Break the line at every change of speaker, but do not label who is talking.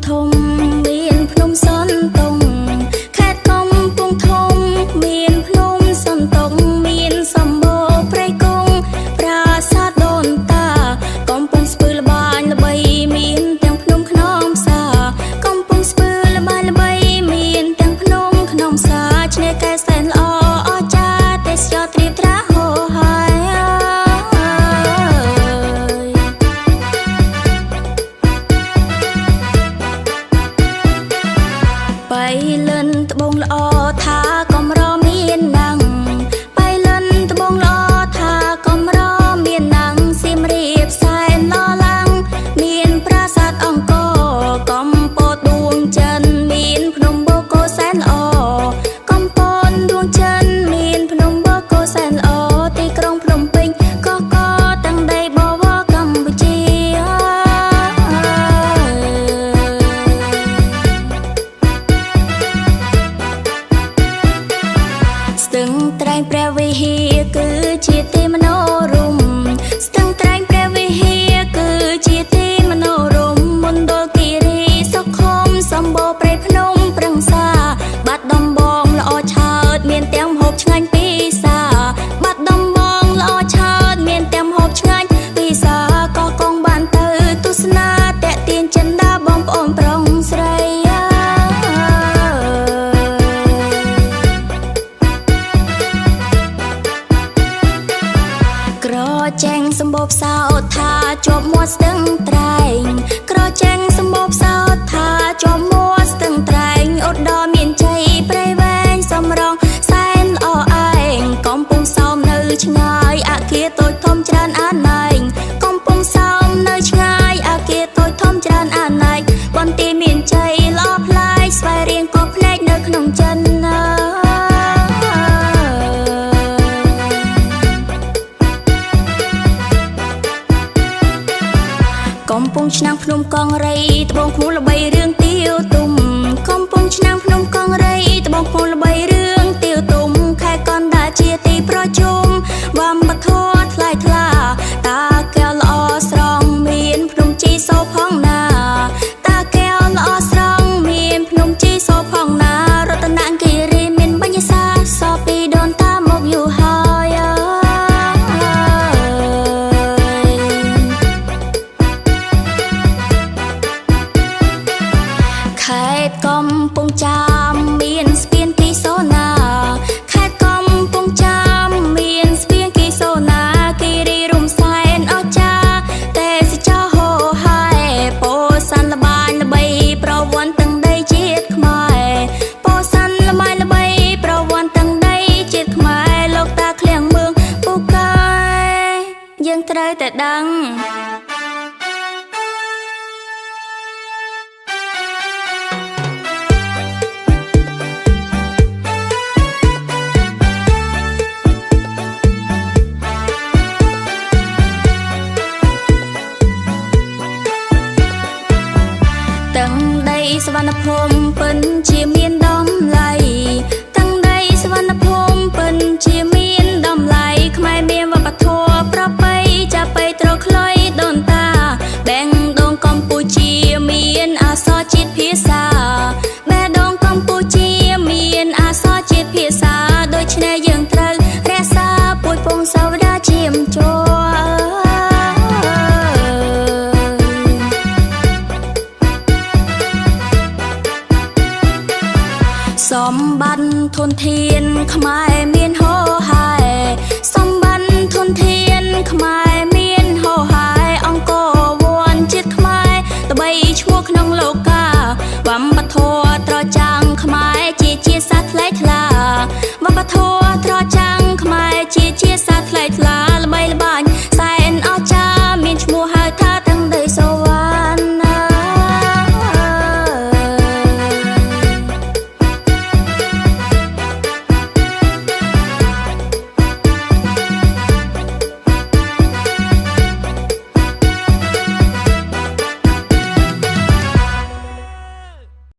ធំមានភ្នំសនតុងខេត្តកំពង់ធំមានភ្នំសនតុងមានសម្បូរព្រៃកុងប្រាសាទដូនតាកំពង់ស្ពឺល្បាញល្បីមានទាំងភ្នំខ្នងផ្សាកំពង់ស្ពឺល្បាញល្បីមានទាំងភ្នំខ្នងផ្សាឆ្នេរកែសែនល្អអស្ចារ្យទេសចរត្រៀបត្រាហូរហើយបៃលិនត្បូងល្អថាកំរមានណាំងបៃលិនត្បូងល្អថាកំរមានណាំងសៀមរាបសែនឡលាំងមានប្រាសាទអង្គរកំពតដួងចិនមានភ្នំបូកគោសែនល្អកំពតដួងចិនមានភ្នំបូកគោសែនល្អទីក្រុងភ្នំពេញកកទាំងដីបវរកម្ពុជាស្ទឹងត្រែងព្រះវិហារគឺជាទីមនោរម្យស្ទឹងត្រែងព្រះវិហារគឺជាទីមនោរម្យមណ្ឌលគិរីសុខុមសម្បូរព្រៃភ្នំប្រឹងសាបាត់ដំបងល្អឆើតមានទាំងម្ហូបឆ្ងាញ់ពិសាបាត់ដំបងល្អឆើតមានទាំងម្ហូបឆ្ងាញ់ពិសាក៏កងបានទៅទស្សនាតាក់ទាញចិន្តាបងប្អូនប្រុងស្រីក្រចេងសម្បូរផ្សោតថាជាប់មាត់ស្ទឹងត្រែងក្រចេងសម្បូរផ្សោតថាជាប់មាត់ស្ទឹងត្រែងឧត្តរមានជ័យព្រៃវែងសំរងសែនល្អឯងកំពង់សោមនៅឆ្ងាយអគារតូចធំច្រើនអាណែងកំពង់សោមនៅឆ្ងាយអគារតូចធំច្រើនអាណែងបន្ទាយមានជ័យល្អប្លែកស្វែងរៀងក៏ភ្នែកនៅក្នុងចិនណាកំពង់ឆ្នាំងភ្នំកងរៃត្បូងឃ្មុំល្បីរឿងទាវទុំកំពង់ឆ្នាំងភ្នំកងរៃត្បូងឃ្មុំល្បីរឿងទាវទុំខេត្តកណ្ដាលជាទីប្រជុំវប្បធម៌ថ្លៃថ្លាតាកែវល្អស្រង់មានភ្នំជីសូផងណាតាកែវល្អស្រង់មានភ្នំជីសូផងណារតនគិរីមានបញ្ញាសាសពីដូនតាមកយូរហើយខេត្តកំពង់ចាមមានស្ពានគីសូណាខេត្តកំពង់ចាមមានស្ពានគីសូណាគិរីរំសែនអស្ចារ្យទេសចរហូរហើយពោធិ៍៍សាត់ល្បាញល្បីប្រវត្តិទាំងដីជាតិខ្មែរពោធិ៍៍សាត់ល្បាញល្បីប្រវត្តិទាំងដីជាតិខ្មែរលោកតាឃ្លាំងមឿងពូកែយើងត្រូវតែដឹងទាំងដីសវណ្ណភូមិពិនជាមានតម្លៃទាំងដីសវណ្ណភូមិពិនជាមានតម្លៃខ្មែរមានវប្បធម៌ប្រពៃចាប់បីត្រកខ្លុយដូនតាបេះដូងកម្ពុជាមានអក្សរជាតិភាសាបេះដូងកម្ពុជាមានអក្សរជាតិភាសាដូច្នេះយើងត្រូវរក្សាពូជពងសាវតាជាមជ័រសម្បត្តិធនធានខ្មែរ